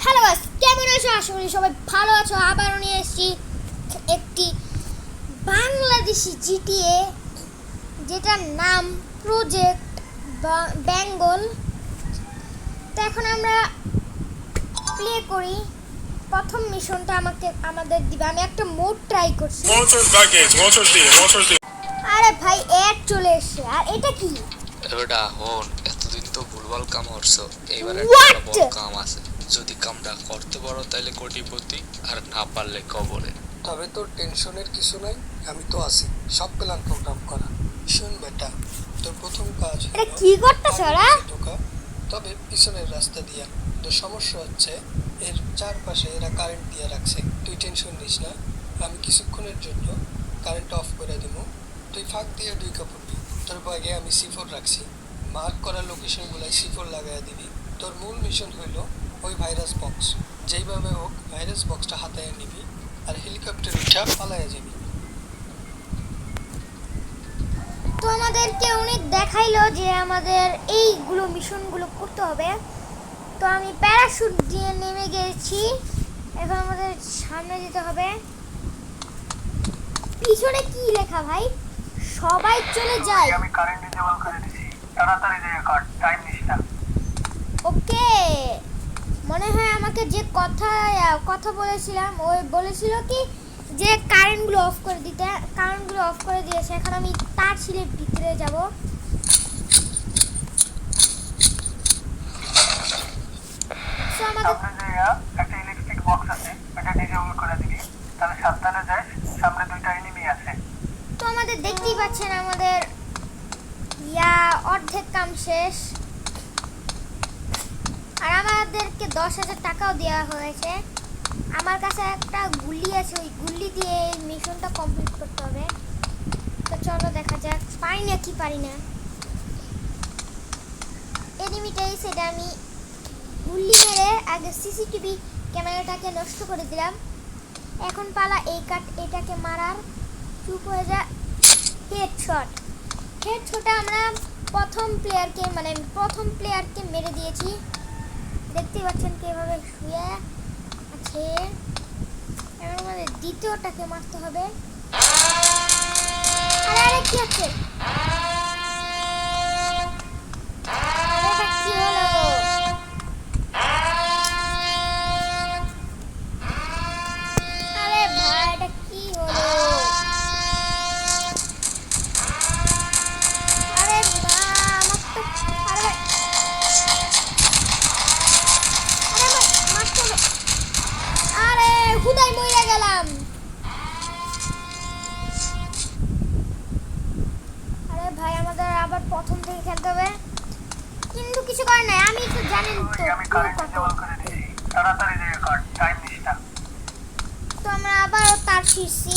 Hello guys, কেমন আছো? আশা করি সবাই ভালো আছো। আবারও নিয়ে এসেছি একটি বাংলাদেশি জিটিএ, যেটার নাম প্রজেক্ট বেঙ্গল। তো এখন আমরা প্লে করি। প্রথম মিশনটা আমাদের দিবে। আমি একটা মোড ট্রাই করছি। আরে ভাই, অ্যাড চলে এসেছে। আর এটা কি? এবারটা হন এতদিন তো ভুলভাল কাম করছো, এইবার What? একটা বড় কাম আছে। যদি কামটা করতে পারো তাহলে কোটিপতি, আর না পারলে কবরে। তবে তোর টেনশনের কিছু নাই, আমি তো আছি। সব প্ল্যান প্রোগ্রাম করা। শোন বেটা, তোর প্রথম কাজ এটা কি করতেছ ওরা? ঢোকা, তবে পিছনের রাস্তা দিয়া। তোর সমস্যা হচ্ছে এর চারপাশে এরা কারেন্ট দিয়ে রাখছে। তুই টেনশন নিস না, আমি কিছুক্ষণের জন্য কারেন্ট অফ করে দেবো। তুই ফাঁক দিয়ে ঢুকে পড়বি। তোর ব্যাগে আমি C4 রাখছি। মার্ক করা লোকেশনগুলাই C4 লাগাইয়া দিবি। তোর মূল মিশন হইল ওই ভাইরাস বক্স। যেইভাবে হোক ভাইরাস বক্সটা হাতায় নিবি আর হেলিকপ্টার উঠা পালাইয়া যাবি। তো আমাদেরকে অনেক দেখাইলো যে আমাদের এইগুলো মিশনগুলো করতে হবে। তো আমি প্যারাশুট দিয়ে নেমে গেছি। এখন আমাদের সামনে যেতে হবে। পিছনে কি লেখা ভাই? সবাই চলে যায়। আমি কারেন্ট ডিসেবল করে দিছি, তাড়াতাড়ি দিয়ে কাট, টাইম নিস না। ওকে, মনে হয় আমাকে যে কথা বলেছিলাম, ওই বলেছিল কি যে কারেন্টগুলো অফ করে দিতে। কারেন্টগুলো অফ করে দিয়েছে। এখন আমি তার ছিঁড়ে ভিতরে যাব। সামনে যে একটা ইলেকট্রিক বক্স আছে, এটা ডিসেবল করে দিবি। তাহলে সাবধানে যাস, সামনে দুইটা এনিমি আছে। তো আমাদের দেখতেই পাচ্ছেন আমাদের অর্ধেক কাম শেষ। আর আমাদেরকে 10,000 টাকাও দেওয়া হয়েছে। আমার কাছে একটা গুলি আছে, ওই গুলি দিয়ে এই মিশনটা কমপ্লিট করতে হবে। তো চলো দেখা যাক পারি না কি পারি না। এনিমিটাই সেটা আমি গুলি মেরে আগে সিসিটিভি ক্যামেরাটাকে নষ্ট করে দিলাম। এখন পালা এটাকে মারার। চুপ হয়ে যা। হেডশটে আমরা প্রথম প্লেয়ারকে মেরে দিয়েছি। দেখতে পাচ্ছেন কিভাবে শুয়ে আছে। এখন আমাদের দ্বিতীয়টাকে মারতে হবে। আরে কি আছে? এটা কি হলো? আরে ভাই, এটা কি হলো? আরে না, আমার তো আরে মারতে হবে। আরে হুদাই মইরা গেলাম। আরে ভাই, আমাদের আবার প্রথম থেকে খেলতে হবে। কিন্তু কিছু করার নাই, আমি তো জানেন তো আমি কারেন্ট ডিসেবল করে দিছি, তাড়াতাড়ি দিয়ে কাট, টাইম নিস না। তো আমরা আবারও তার ছিঁড়ছি।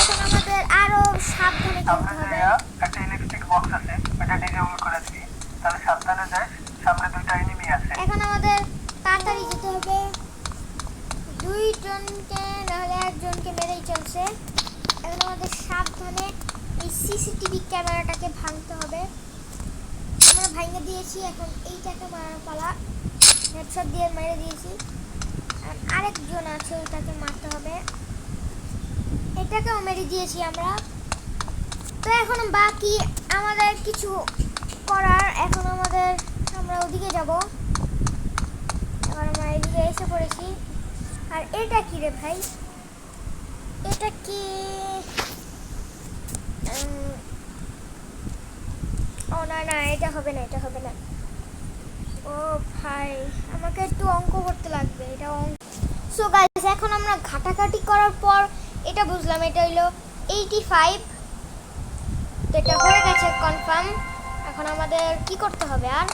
এখন আমাদের আরো সাবধানে খেলতে হবে। একটা ইলেকট্রিক বক্স আছে, এটা ডিসেবল করে দিবি। তাহলে সাবধানে যাস, সামনে দুইটা এনিমি আছে। এখন আমাদের তাড়াতাড়ি যেতে হবে। দুইজনকে নাহলে একজনকে মেরেই চলছে। এখন আমাদের সাবধানে এই সিসিটিভি ক্যামেরাটাকে ভাঙতে হবে। আমরা ভাঙে দিয়েছি, এখন এইটাকে মারার পালা। হেডশট দিয়ে মেরে দিয়েছি। আর আরেকজন আছে, ওইটাকে মারতে হবে। এটাকেও মেরে দিয়েছি আমরা। তো এখন বাকি আমাদের কিছু করার। এখন আমরা ওদিকে যাব। এবার আমরা এদিকে এসে পড়েছি। আর এটা কি রে ভাই? এটা কি? ও না না, এটা হবে না, এটা হবে না। ও ভাই, আমাকে একটু অঙ্ক করতে লাগবে। এটা সো গাইস, এখন আমরা ঘাটাঘাটি করার পর এটা বুঝলাম, এটা হলো 85। তো এটা হয়ে গেছে কনফার্ম। এখন আমাদের কি করতে হবে? আর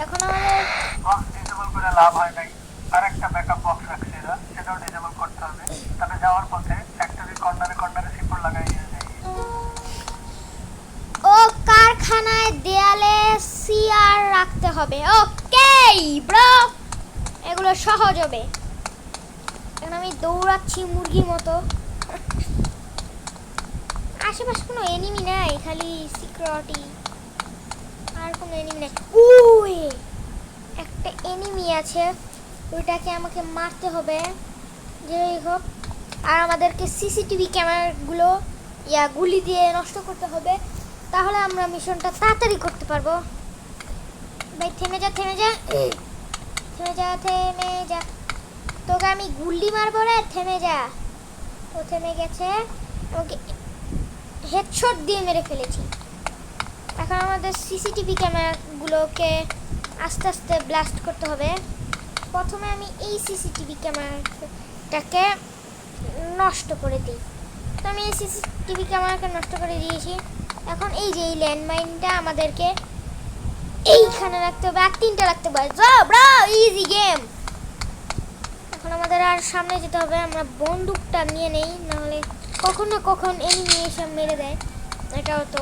এখন আমাদের বক্স ডিসেবল করে লাভ হয় নাই, আরেকটা ব্যাকআপ বক্স রাখছে এরা, সেটাও ডিসেবল করতে হবে। তবে যাওয়ার পথে ফ্যাক্টরির কর্নারে কর্নারে C4 লাগাই নিয়ে যাই। ও কারখানায় দেয়ালে সিআর রাখতে হবে। ওকে ব্রো, এগুলো সহজ হবে। এখন আমি দৌড়াচ্ছি মুরগির মতো। আশেপাশে কোনো এনিমি নাই, খালি সিকিউরিটি। আর কোনো এনিমি নাই। ওই একটা এনিমি আছে, ওইটাকে আমাকে মারতে হবে যেই হোক। আর আমাদেরকে সিসিটিভি ক্যামেরাগুলো গুলি দিয়ে নষ্ট করতে হবে, তাহলে আমরা মিশনটা তাড়াতাড়ি করতে পারবো। ভাই থেমে যা থেমে যা থেমে যা থেমে যা, তোকে আমি গুলি মারবো রে, থেমে যা। ও থেমে গেছে, ওকে হেডশট দিয়ে মেরে ফেলেছি। এখন আমাদের সিসিটিভি ক্যামেরাগুলোকে আস্তে আস্তে ব্লাস্ট করতে হবে। প্রথমে আমি এই সিসিটিভি ক্যামেরাটাকে নষ্ট করে দিই। তো আমি এই সিসিটিভি ক্যামেরাকে নষ্ট করে দিয়েছি। এখন এই যে এই ল্যান্ডমাইনটা আমাদেরকে এইখানে রাখতে হবে, আর 3টা রাখতে হবে। Easy game. এখন আমাদের আর সামনে যেতে হবে। আমরা বন্দুকটা নিয়ে নেই, নাহলে কখন না কখন এনিমি এসে মেরে দেয়, এটাও তো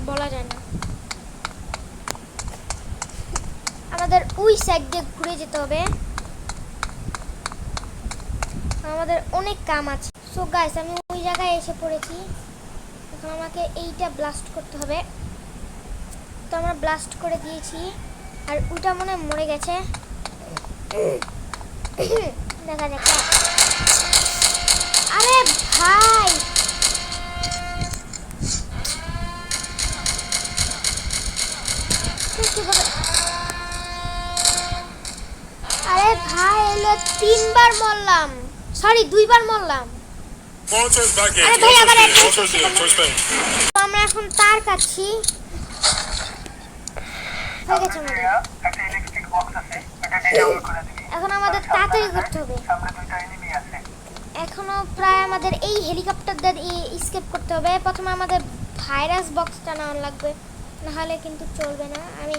বলা যায় না। আমাদের ওই সাইড দিয়ে ঘুরে যেতে হবে, আমাদের অনেক কাম আছে। সো গাইস, আমি ওই জায়গায় এসে পড়েছি। এখন আমাকে এইটা ব্লাস্ট করতে হবে। তো আমরা ব্লাস্ট করে দিয়েছি, আর ওইটা মনে হয় মরে গেছে। দেখা যাক। আরে ভাই, আরে ভাই এলো 3বার মরলাম, সরি 2বার মরলাম। আরে ভাই আবার আমরা এখন তার কাছি হয়ে গেছে আমাদের। এখন আমাদের তাড়াতাড়ি করতে হবে। এখনো প্রায় আমাদের এই হেলিকপ্টার দিয়ে এসকেপ করতে হবে। প্রথমে আমাদের ভাইরাস বক্সটা নেওয়া লাগবে, নাহলে কিন্তু চলবে না। আমি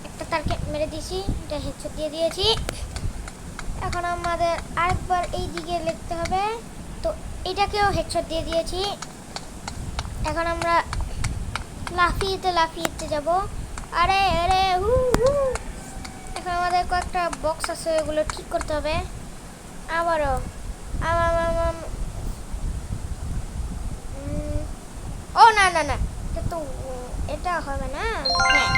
একটা তারকে মেরে দিয়েছি, এটা হেডশট দিয়ে দিয়েছি। এখন আমাদের আরেকবার এই দিকে লিখতে হবে, তো এটাকেও হেডশট দিয়ে দিয়েছি। এখন আমরা লাফিয়ে লাফিয়ে যাব। আরে আরে হু হু। এখন আমাদের কয়েকটা বক্স আছে, এগুলো ঠিক করতে হবে। আবারও ও না না না, এটা হবে না। হ্যাঁ,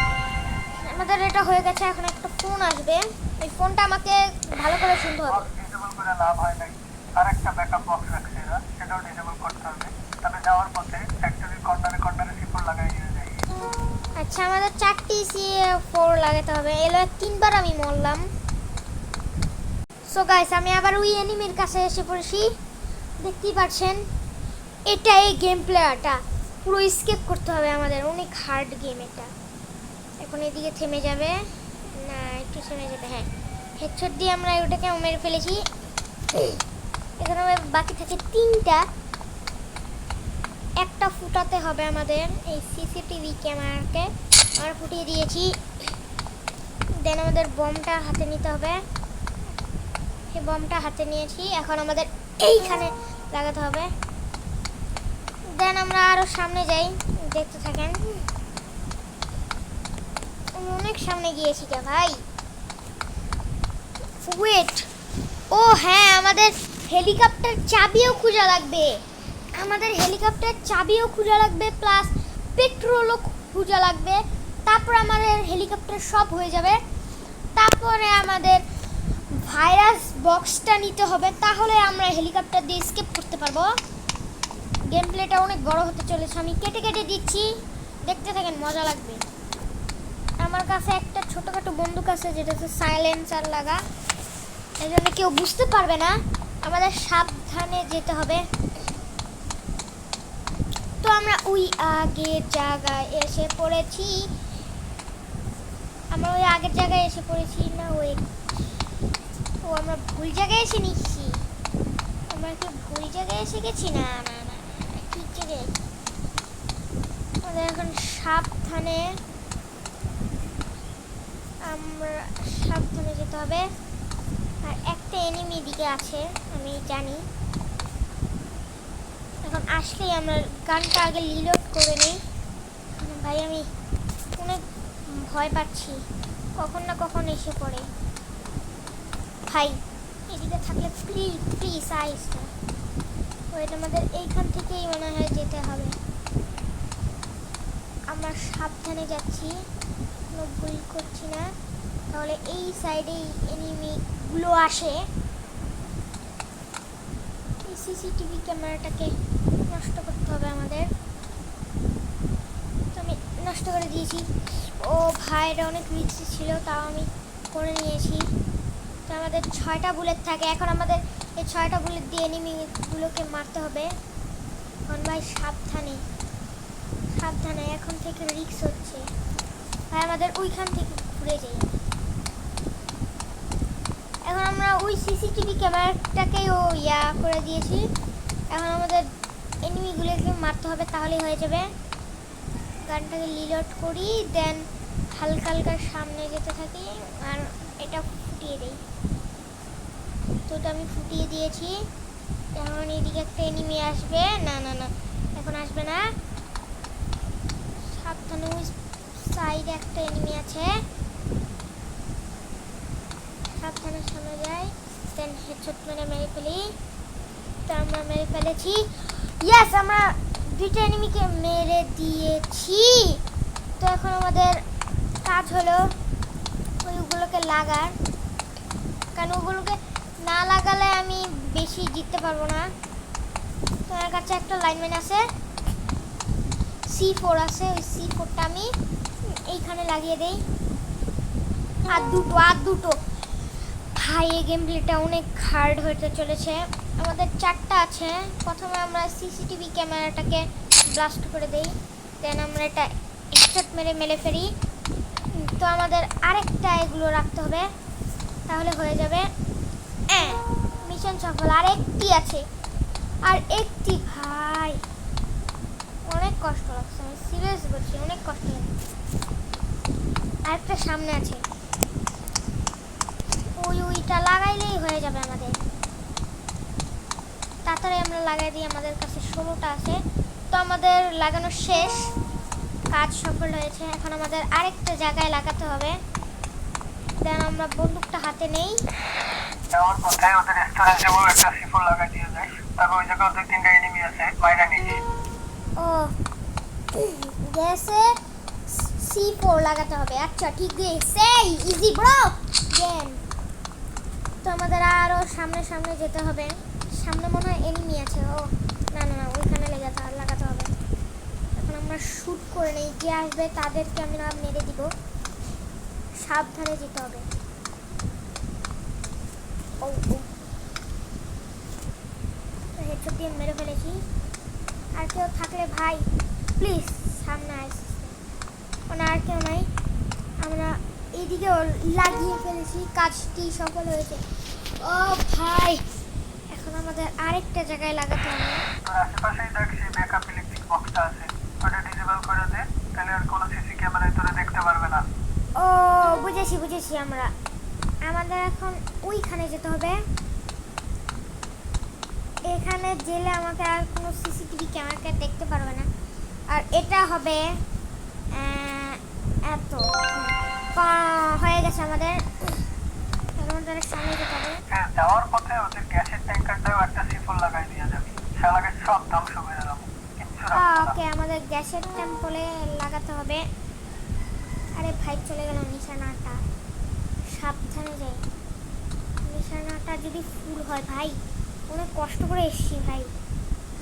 আমাদের এটা হয়ে গেছে। এখন একটা ফোন আসবে, এই ফোনটা আমাকে ভালো করে শুনতে হবে। ডিসেবল করে লাভ হয় নাই, আর একটা ব্যাকআপ বক্স রাখছে এরা, সেটাও ডিসেবল করতে হবে। তবে যাওয়ার পথে ফ্যাক্টরির কর্নারে সিপোর লাগাই দিয়ে যায়। আচ্ছা, আমাদের 4টি C4 লাগাতে হবে। এলো 3বার আমি মরলাম। সো গাইস, আমি আবার ওই এনিমির কাছে এসে পড়েছি। দেখতেই পাচ্ছেন, এটা এই গেম প্লেয়ারটা পুরো এসকেপ করতে হবে আমাদের। অনেক হার্ড গেম এটা। এখন এদিকে থেমে যাবে না, একটু থেমে যাবে। হ্যাঁ, হেডশট দিয়ে আমরা ওটাকে মেরে ফেলেছি। এখানে বাকি থাকে 3টা। একটা ফুটাতে হবে আমাদের এই সিসিটিভি ক্যামেরাকে। আমরা ফুটিয়ে দিয়েছি। দেন আমাদের বমটা হাতে নিতে হবে। এই বমটা হাতে নিয়েছি, এখন আমাদের এইখানে লাগাতে হবে। দেন আমরা আরো সামনে যাই, দেখতে থাকেন। অনেক সামনে গিয়েছি কে ভাই। ওয়েট, ও হ্যাঁ, আমাদের হেলিকপ্টার চাবিও খোঁজা লাগবে। আমাদের হেলিকপ্টার চাবিও খোঁজা লাগবে, প্লাস পেট্রোলও খোঁজা লাগবে। তারপর আমাদের হেলিকপ্টার সব হয়ে যাবে। তারপরে আমাদের ভাইরাস বক্সটা নিতে হবে, তাহলে আমরা হেলিকপ্টার দিয়ে এসকেপ করতে পারবো। গেম প্লেটা অনেক বড় হতে চলেছে, আমি কেটে কেটে দিচ্ছি, দেখতে থাকেন, মজা লাগবে। আমার কাছে একটা ছোটখাটো বন্দুক আছে, যেটাতে সাইলেন্সার লাগা, এই জন্য কেউ বুঝতে পারবে না। আমাদের সাবধানে যেতে হবে। তো আমরা ওই আগের জায়গায় এসে পড়েছি। আমরা ওই আগের জায়গায় এসে পড়েছি না, ওই ও আমরা ভুল জায়গায় এসে নিচ্ছি। আমরা কি ভুল জায়গায় এসে গেছি? না না না, ঠিক জায়গায়। আমাদের এখন সাবধানে যেতে হবে। আর একটা এনিমি দিকে আছে, আমি জানি। এখন আসলেই আমরা গানটা আগে রিলোড করে নিই। ভাই আমি অনেক ভয় পাচ্ছি, কখন না কখন এসে পড়ে। ভাই এদিকে থাকলে প্লিজ আইস না। ওইটা আমাদের এইখান থেকেই মনে হয় যেতে হবে। আমরা সাবধানে যাচ্ছি, কোনো ভুল করছি না। তাহলে এই সাইডে এনিমিগুলো আসে। এই সিসিটিভি ক্যামেরাটাকে নষ্ট করতে হবে আমাদের। তো আমি নষ্ট করে দিয়েছি। ও ভাই, এটা অনেক রিস্কি ছিল, তাও আমি করে নিয়েছি। তো আমাদের 6টা বুলেট থাকে। এখন আমাদের এই 6টা বুলেট দিয়ে এনিমিগুলোকে মারতে হবে। এখন ভাই সাবধানে সাবধানে, এখন থেকে রিস্ক হচ্ছে ভাই। আমাদের ওইখান থেকে ঘুরে যাই। এখন আমরা ওই সিসিটিভি ক্যামেরাটাকেও করে দিয়েছি। এখন আমাদের এনিমিগুলোকে মারতে হবে, তাহলেই হয়ে যাবে। গানটাকে রিলোড করি, দেন হালকা হালকা সামনে যেতে থাকি আর এটা ফুটিয়ে দিই। তো এটা আমি ফুটিয়ে দিয়েছি। এখন এদিকে একটা এনিমি আসবে। না না না, এখন আসবে না। সাবধানে, ওই সাইডে একটা এনিমি আছে। সাবধানে সামনে যাই, দেন হেডশট মেরে ফেলি। তো আমরা মেরে ফেলেছি। ইয়েস, আমরা 2টা এনিমিকে মেরে দিয়েছি। তো এখন আমাদের কাজ হলো ওইগুলোকে লাগার, কারণ ওগুলোকে না লাগালে আমি বেশি জিততে পারবো না। তো আমার কাছে একটা লাইনম্যান আছে, C4 আছে। ওই C4টা আমি এইখানে লাগিয়ে দেই। আর দুটো ভাই, এই গেম প্লেটা অনেক হার্ড হতে চলেছে। আমাদের 4টা আছে। প্রথমে আমরা সিসিটিভি ক্যামেরাটাকে ব্লাস্ট করে দেই, দেন আমরা এটা হেডশট মেরে ফেলি। তো আমাদের আরেকটা এগুলো রাখতে হবে, তাহলে হয়ে যাবে। মিশন সফল। আর একটি আছে, আর একটি। ভাই অনেক কষ্ট লাগছে, আমি সিরিয়াস বলছি, অনেক কষ্ট লাগছে। আরেকটা সামনে আছে, ওইটা লাগাইলেই হয়ে যাবে আমাদের। তাড়াতাড়ি আমরা লাগাই দিই, আমাদের কাছে 16টা আছে। তো আমাদের লাগানো শেষ, কাজ সফল হয়েছে। এখন আমাদের আরেকটা জায়গায় লাগাতে হবে। দেন আমরা বন্দুকটা হাতে নেই। যাওয়ার পথে ওদের রেস্টুরেন্টে বড় একটা C4 লাগাই দিয়ে যায়। তারপর ওই জায়গায় 2-3টা এনিমি আছে, বাইরে নিয়ে। ও, গ্যাসে C4 লাগাতে হবে। আচ্ছা ঠিক আছে, ইজি ব্রো গেম। তো আমাদের আরো সামনে যেতে হবে। সামনে মনে হয় এনিমি আছে। ও না না না, ওইখানে লাগাতে হবে। এখন আমরা শুট করে নেই, যে আসবে তাদেরকে আমরা মেরে দিব। সাবধানে যেতে হবে। ও হেডশট দিয়ে মেরে ফেলেছি। আর কেউ থাকলে ভাই প্লিজ সামনে আসিস। মানে আর কেউ নাই, আমরা এইদিকেও লাগিয়ে ফেলেছি। কাজটি সফল হয়েছে। ও ভাই, এখন আমাদের আরেকটা জায়গায় লাগাতে হবে। তোর আশেপাশেই দেখ সেই ব্যাকআপ ইলেকট্রিক বক্সটা আছে, ওটা ডিসেবল করে দে, তাহলে আর কোনো সিসি ক্যামেরায় তোরা দেখতে পারবে না। ও বুঝেছি। আমাদের এখন ওইখানে যেতে হবে। এখানে গেলে আমাকে আর কোনো সিসিটিভি ক্যামেরাকে দেখতে পারবে না। আর এটা হবে এত হয়ে গেছে আমাদের। এখন আমাদের সামনে যেতে হবে। হ্যাঁ, যাওয়ার পথে ওদের গ্যাসের ট্যাঙ্কারটাও একটা C4 লাগাই দিয়ে যাবি, শালাকে সব ধ্বংস করে দেবো, কিচ্ছু রাখবো না। ওকে, আমাদের গ্যাসের টেম্পলে লাগাতে হবে। আরে ভাই, চলে গেল নিশানাটা। সাবধানে যাই, নিশানাটা যদি ফুল হয় ভাই, অনেক কষ্ট করে এসছি ভাই।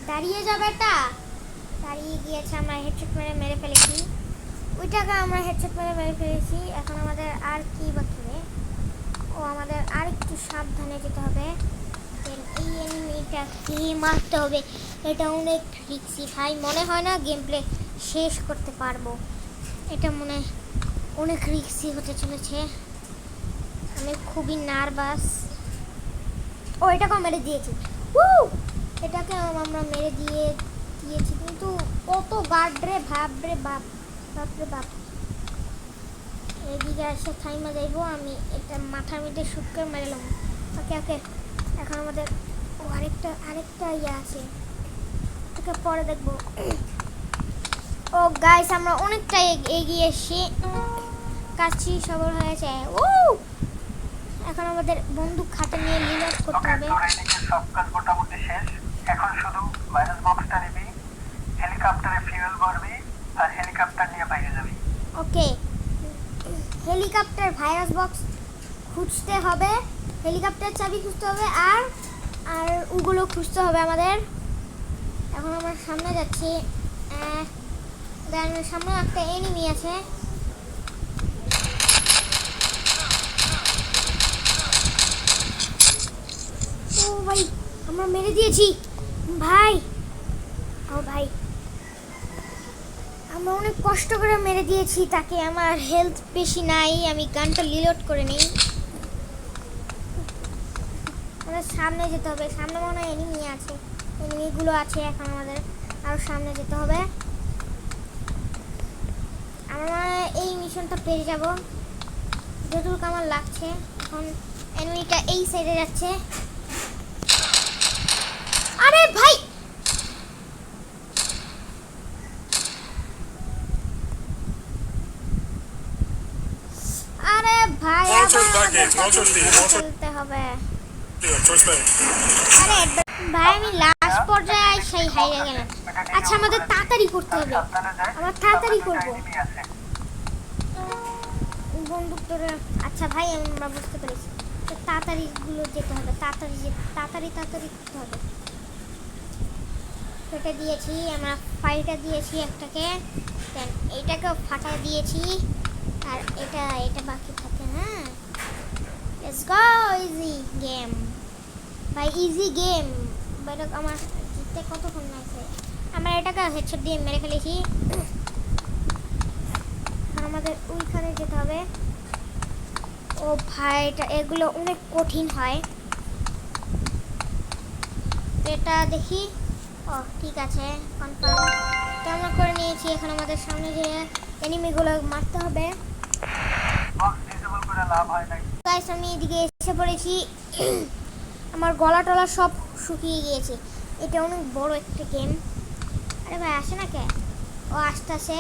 দাঁড়িয়ে যাবে, এটা দাঁড়িয়ে গিয়েছে। আমরা হেডশট মেরে ফেলেছি। ওইটাকে আমরা হেডশট মেরে ফেলেছি। এখন আমাদের আর কি বাকি রে? ও, আমাদের আর একটু সাবধানে যেতে হবে। এই এনিমিটাকে মারতে হবে। এটা অনেক রিস্কি ভাই, মনে হয় না গেম প্লে শেষ করতে পারবো। এটা মনে অনেক রিস্কি হতে চলেছে। আমি খুবই নার্ভাস। ও, এটাকেও মেরে দিয়েছি। এটাকে আমরা মেরে দিয়েছি, কিন্তু কত গার্ড রে, বাপরে বাপ। এদিকে এসে থাইমা যাইবো। আমি এটা মাথার মধ্যে শুট করে মেরেলাম। ওকে, এখন আমাদের আরেকটা আছে, ওকে পরে দেখবো। ও গাইস, আমরা অনেকটা এগিয়ে এসেছি, কাজটি সফল হয়েছে। এখন আমাদের বন্দুক হাতে নিয়ে রিলোড করতে হবে। তোর এদিকে সব কাজ মোটামুটি শেষ। এখন শুধু ভাইরাস বক্সটা নিবি, হেলিকপ্টারে ফিউয়েল ভরবি, আর হেলিকপ্টার নিয়ে বাইরে যাবি। ওকে, হেলিকপ্টার ভাইরাস বক্স খুঁজতে হবে, হেলিকপ্টার চাবি খুঁজতে হবে, আর আর ওগুলো খুঁজতে হবে আমাদের। এখন আমরা সামনে যাচ্ছি। সামনে একটা এনিমি আছে। ও ভাই, আমরা মেরে দিয়েছি ভাই। ও ভাই, আমরা অনেক কষ্ট করে মেরে দিয়েছি তাকে। আমার হেলথ বেশি নাই, আমি গানটা রিলোড করে নিই। আমাদের সামনে যেতে হবে, সামনে মনে হয় এনিমি আছে, এনিমিগুলো আছে। এখন আমাদের আরও সামনে যেতে হবে। আমরা এই মিশনটা পেয়ে যাব যতটুকু আমার লাগছে। এখন এনিমিটা এই সাইডে যাচ্ছে। আরে ভাই, আরে ভাই খেলতে হবে। আরে ভাই, আমি লাস্ট পর্যায়ে সেই হারিয়ে গেলাম। আচ্ছা, আমাদের তাড়াতাড়ি করতে হবে, আমরা তাড়াতাড়ি করবো। বন্দুক ধরে, আচ্ছা ভাই আমরা বুঝতে পেরেছি। তাড়াতাড়ি গুলো যেতে হবে, তাড়াতাড়ি করতে হবে। সেটা দিয়েছি আমরা, ফাইটা দিয়েছি একটাকে, দেন এইটাকেও ফাটা দিয়েছি, আর এটা বাকি থাকে। হ্যাঁ, লেটস গো, ইজি গেম ভাই, ইজি গেম। বাইরে আমার জিততে কতক্ষণ লাগছে। আমরা এটাকে হেডশট দিয়ে মেরে ফেলেছি। আমাদের ওইখানে যেতে হবে। ও ভাই, এগুলো অনেক কঠিন হয়। এটা দেখি। ও ঠিক আছে, কনফার্ম তো আমরা করে নিয়েছি। এখন আমাদের সামনে যে এনিমিগুলো মারতে হবে। বক্স ডিসেবল করে লাভ হয় নাই। গাইস, আমি এদিকে এসে পড়েছি। আমার গলা টলা সব শুকিয়ে গিয়েছে। এটা অনেক বড় একটা গেম। আরে ভাই আসে না কে? ও আসতেছে।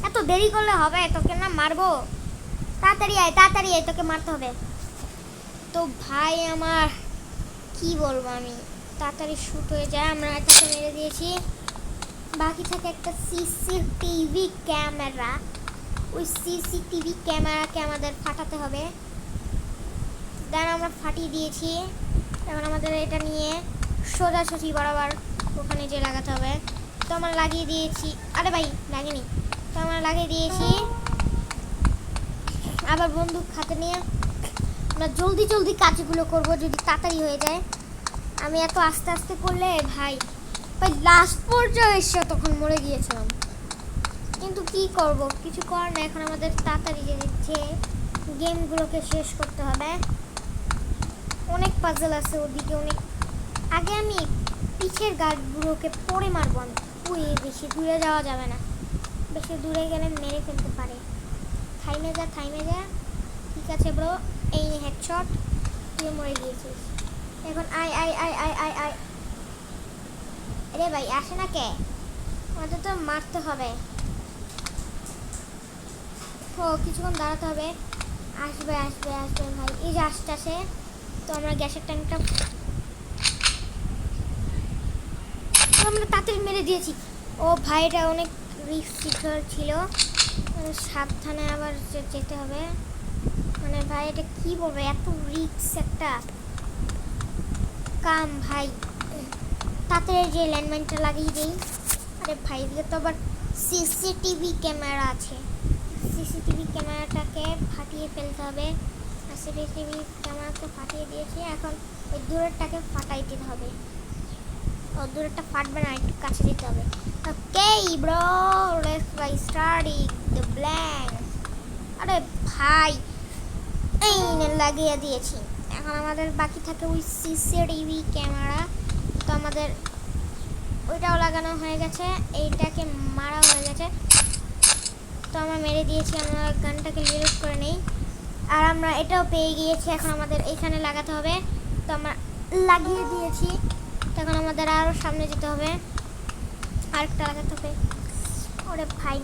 এত দেরি করলে হবে? তোকে না মারবো। তাড়াতাড়ি আয়, তোকে মারতে হবে। তো ভাই আমার কি বলবো, আমি তাড়াতাড়ি শুট হয়ে যায়। আমরা এটাকে মেরে দিয়েছি। বাকি থাকে একটা সিসিটিভি ক্যামেরা। ওই সিসিটিভি ক্যামেরাকে আমাদের ফাটাতে হবে। দেন আমরা ফাটিয়ে দিয়েছি। এখন আমাদের এটা নিয়ে সোজাসুজি বরাবর ওখানে যে লাগাতে হবে। তো আমরা লাগিয়ে দিয়েছি। আরে ভাই লাগেনি। তো আমরা লাগিয়ে দিয়েছি। আবার বন্দুক হাতে নিয়ে আমরা জলদি কাজগুলো করব, যদি তাড়াতাড়ি হয়ে যায়। আমি এত আস্তে আস্তে করলে ভাই লাস্ট পর্যায়ে এসে তখন মরে গিয়েছিলাম। কিন্তু কি করব, কিছু করার না। এখন আমাদের তাড়াতাড়ি যে গেমগুলোকে শেষ করতে হবে। অনেক পাজল আছে ওদিকে, অনেক। আগে আমি পিছের গার্ডগুলোকে পরে মারবো। আমি ওই বেশি দূরে যাওয়া যাবে না, বেশি দূরে গেলে মেরে ফেলতে পারে। থাইমে যা। ঠিক আছে ব্রো, এই হেডশট। তুই মরে গিয়েছিস। এখন আয়। আরে ভাই আসে না কে? আমাদের তো মারতে হবে। ও কিছুক্ষণ দাঁড়াতে হবে। আসবে ভাই, এই যে আসতেছে। তো আমরা গ্যাসের ট্যাঙ্কটা আমরা তাড়াতাড়ি মেরে দিয়েছি। ও ভাই, এটা অনেক রিস্ক ছিল, সাবধানে আবার যেতে হবে। মানে ভাই এটা কি বলবো, এত রিস্ক একটা কাম ভাই। তাড়াতাড়ি যে ল্যান্ডমাইনটা লাগিয়ে দিই। আরে ভাই, এদিকে তো আবার সিসিটিভি ক্যামেরা আছে। সিসিটিভি ক্যামেরাটাকে ফাটিয়ে ফেলতে হবে। আর সিসিটিভি ক্যামেরাকে ফাটিয়ে দিয়েছি। এখন ওই দূরেরটাকে ফাটাই দিতে হবে। ও দূরেরটা ফাটবে না, একটু কাছে যেতে হবে। Okay bro, let's starting the blank. আরে ভাই, এই লাগিয়ে দিয়েছি। এখন আমাদের বাকি থাকে ওই সিসিটিভি ক্যামেরা। তো আমাদের ওইটাও লাগানো হয়ে গেছে, এইটাকে মারা হয়ে গেছে। তো আমরা মেরে দিয়েছি। আমরা গানটাকে রিলোড করে নেই। আর আমরা এটাও পেয়ে গিয়েছি। এখন আমাদের এইখানে লাগাতে হবে। তো আমরা লাগিয়ে দিয়েছি। তখন আমাদের আরও সামনে যেতে হবে, আরেকটা লাগাতে হবে। ওরে ভাই,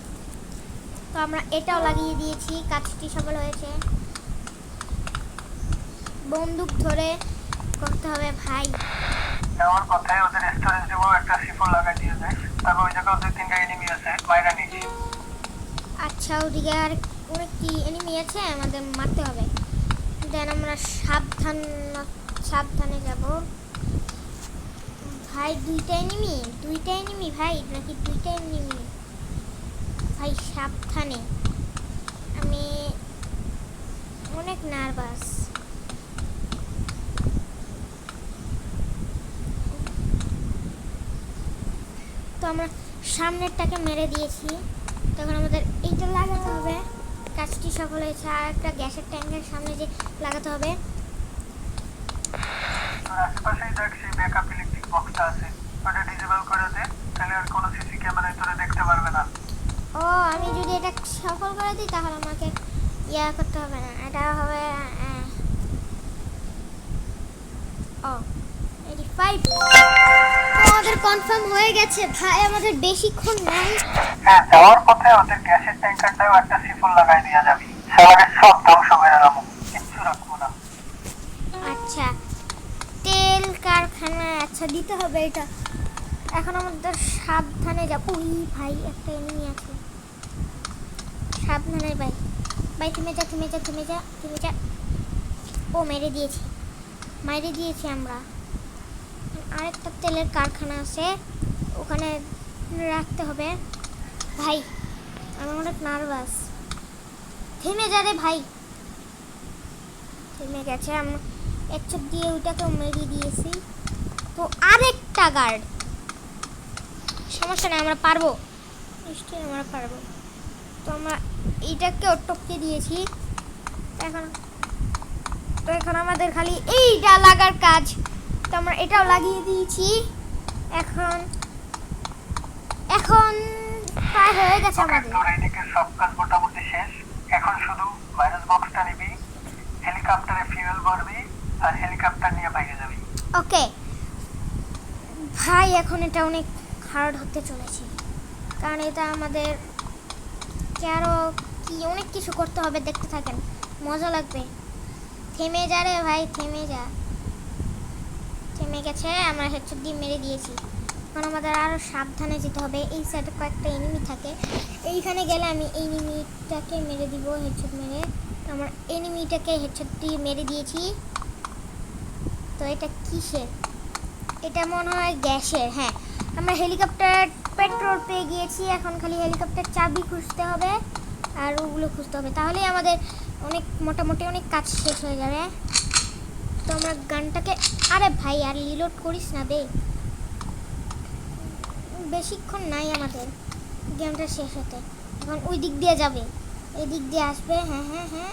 তো আমরা এটাও লাগিয়ে দিয়েছি। কাজটি সফল হয়েছে। বন্দুক ধরে করতে হবে ভাই। যাওয়ার পথে ওদের স্টোরেজ দিব একটা সিফোর লাগাই দিয়ে যায়। তারপর ওই জায়গায় 2-3টা এনিমি আছে, মাইরা নিয়ে। আচ্ছা, ওদিকে আর অনেক কি এনিমি আছে, আমাদের মারতে হবে। দেন আমরা সাবধানে যাব। ভাই দুইটা এনিমি ভাই, নাকি দুইটা এনিমি ভাই? সাবধানে, আমি অনেক নার্ভাস। তো আমরা সামনেরটাকে মেরে দিয়েছি, তখন আমাদের এইটা লাগাতে হবে। কাজটি সফল হয়েছে। আর একটা গ্যাসের ট্যাঙ্কের সামনে যে লাগাতে হবে। তোর আশেপাশেই দেখ সেই ব্যাকআপ ইলেকট্রিক বক্সটা আছে, ওটা ডিসেবল করে দে, তাহলে আর কোনো সিসি ক্যামেরায় তোরা দেখতে পারবে না। ও, আমি যদি এটা সফল করে দিই তাহলে আমাকে ইয়া করতে হবে না, এটা হবে ও 85। আমাদের কনফার্ম হয়ে গেছে ভাই, আমাদের বেশিক্ষণ নাই। হ্যাঁ, যাওয়ার পথে ওদের গ্যাসের ট্যাঙ্কারটাও একটা সিফল লাগাই দিয়া যাবি, সালাকে সব ধ্বংস করে দেবো, কিচ্ছু রাখবো না। আচ্ছা, তেল কারখানা, আচ্ছা দিতে হবে এটা। এখন আমাদের সাবধানে যাবো। ওই ভাই একটা এনিমি আছে, সাবধানে ভাই। ভাই থেমে যা। ও মেরে দিয়েছি আমরা। আরেকটা তেলের কারখানা আছে, ওখানে রাখতে হবে। ভাই আমি অনেক নার্ভাস। থেমে যা রে ভাই। থেমে গেছে। আমরা এক চোখ দিয়ে ওইটাকেও মেরিয়ে দিয়েছি। তো আরেকটা গার্ড, সমস্যা নেই, আমরা পারবো, নিশ্চয়ই আমরা পারবো। তো আমরা এইটাকেও টপকে দিয়েছি। এখন আমাদের খালি এইটা লাগার কাজ। তো আমরা এটাও লাগিয়ে দিয়েছি। এখন প্রায় হয়ে গেছে আমাদের। তোর এইদিকে সব কাজ মোটামুটি শেষ, এখন শুধু ভাইরাস বক্সটা নিবি, হেলিকপ্টারে ফিউয়েল ভরবি, আর হেলিকপ্টার নিয়ে বাইরে যাবি। ওকে ভাই, এখন এটা অনেক হার্ড হতে চলেছে, কারণ এটা আমাদের আরো কি অনেক কিছু করতে হবে। দেখতে থাকেন, মজা লাগবে। থেমে যা রে ভাই, থেমে গেছে। আমরা হেডশট দিয়ে মেরে দিয়েছি। এখন আমাদের আরো সাবধানে যেতে হবে। এই সাইডে কয়েকটা এনিমি থাকে, এইখানে গেলে আমি এনিমিটাকে মেরে দিব হেডশট মেরে। আমরা এনিমিটাকে হেডশট দিয়ে মেরে দিয়েছি। তো এটা কিসের? এটা মনে হয় গ্যাসের। হ্যাঁ, আমরা হেলিকপ্টার পেট্রোল পেয়ে গিয়েছি। এখন খালি হেলিকপ্টার চাবি খুঁজতে হবে আর ওগুলো খুঁজতে হবে, তাহলেই আমাদের মোটামুটি অনেক কাজ শেষ হয়ে যাবে। তো আমরা গানটাকে, আরে ভাই আর রিলোড করিস না বে, বেশিক্ষণ নাই আমাদের গেমটা শেষ হতে। এখন ওই দিক দিয়ে যাবে, এই দিক দিয়ে আসবে। হ্যাঁ,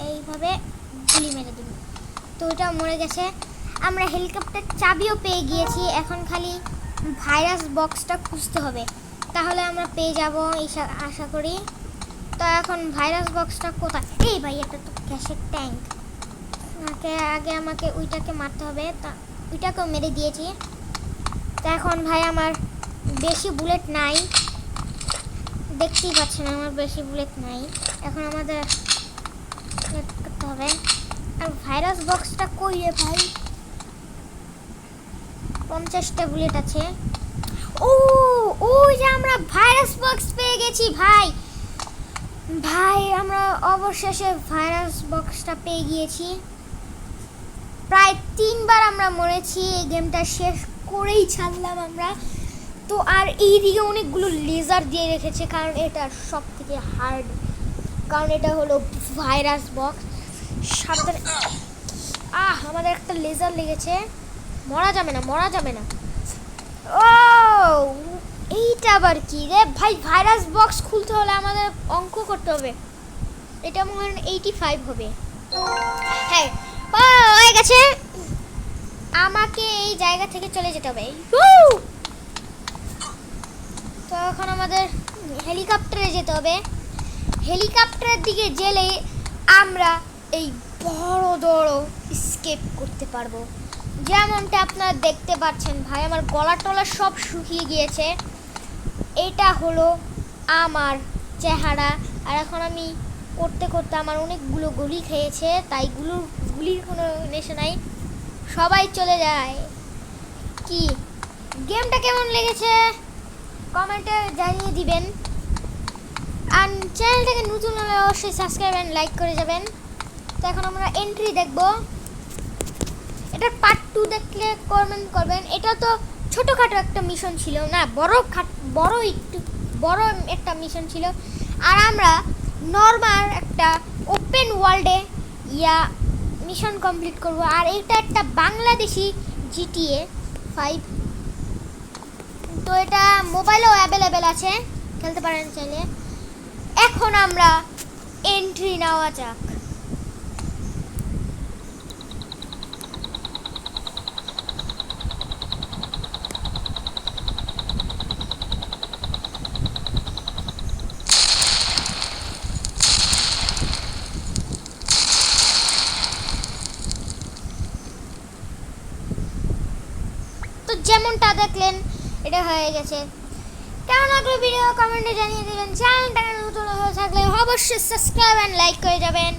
এইভাবে গুলি মেরে দিবি। তো ওইটাও মরে গেছে। আমরা হেলিকপ্টার চাবিও পেয়ে গিয়েছি। এখন খালি ভাইরাস বক্সটা খুঁজতে হবে, তাহলে আমরা পেয়ে যাব আশা করি। তো এখন ভাইরাস বক্সটা কোথায়? এই ভাই, এটা তো গ্যাসের ট্যাঙ্ক। আগে আমাকে ওইটাকে মারতে হবে। তা ওইটাকেও মেরে দিয়েছি। তো এখন ভাই আমার বেশি বুলেট নাই, দেখতেই পাচ্ছেন আমার বেশি বুলেট নাই। এখন আমাদের করতে হবে। আর ভাইরাস বক্সটা কই রে ভাই? 50টা বুলেট আছে। ওই যে আমরা ভাইরাস বক্স পেয়ে গেছি ভাই। আমরা অবশেষে ভাইরাস বক্সটা পেয়ে গিয়েছি। প্রায় 3বার আমরা মরেছি, এই গেমটা শেষ করেই ছাড়লাম আমরা। তো আর এইদিকে অনেকগুলো লেজার দিয়ে রেখেছে, কারণ এটা সব থেকে হার্ড, কারণ এটা হলো ভাইরাস বক্স। সাবধানে। আমাদের একটা লেজার লেগেছে। মরা যাবে না। ও, এইটা আবার কি রে ভাই? ভাইরাস বক্স খুলতে হলে আমাদের অঙ্ক করতে হবে। এটা মনে হয় 85 হবে। হ্যাঁ, হয়ে গেছে। আমাকে এই জায়গা থেকে চলে যেতে হবে। তো এখন আমাদের হেলিকপ্টারে যেতে হবে। হেলিকপ্টারের দিকে গেলে আমরা এই বড় স্কেপ করতে পারবো। যেমনটা আপনারা দেখতে পাচ্ছেন ভাই, আমার গলা টলা সব শুকিয়ে গিয়েছে। এটা হলো আমার চেহারা। আর এখন আমি করতে আমার অনেকগুলো গুলি খেয়েছে, তাই গুলির কোনো নেশা নাই, সবাই চলে যায়। কি গেমটা কেমন লেগেছে কমেন্টে জানিয়ে দিবেন। আর চ্যানেলটাকে নতুন হলে অবশ্যই সাবস্ক্রাইব অ্যান্ড লাইক করে যাবেন। তো এখন আমরা এন্ট্রি দেখব। এটার পার্ট 2 দেখলে কমেন্ট করবেন। এটা তো ছোটোখাটো একটা মিশন ছিল না, বড় একটা মিশন ছিল। আর আমরা নর্মাল একটা ওপেন ওয়ার্ল্ডে মিশন কমপ্লিট করব। আর এটা একটা বাংলাদেশি GTA 5। তো এটা মোবাইলেও অ্যাভেলেবেল আছে, খেলতে পারেন চাইলে। এখন আমরা এন্ট্রি নেওয়া যাক। তো যেমনটা দেখলেন এটা হয়ে গেছে। কেমন লাগলো ভিডিও কমেন্টে জানিয়ে দেবেন। চ্যানেলটা নতুন হয়ে থাকলে অবশ্যই সাবস্ক্রাইব অ্যান্ড লাইক করে যাবেন।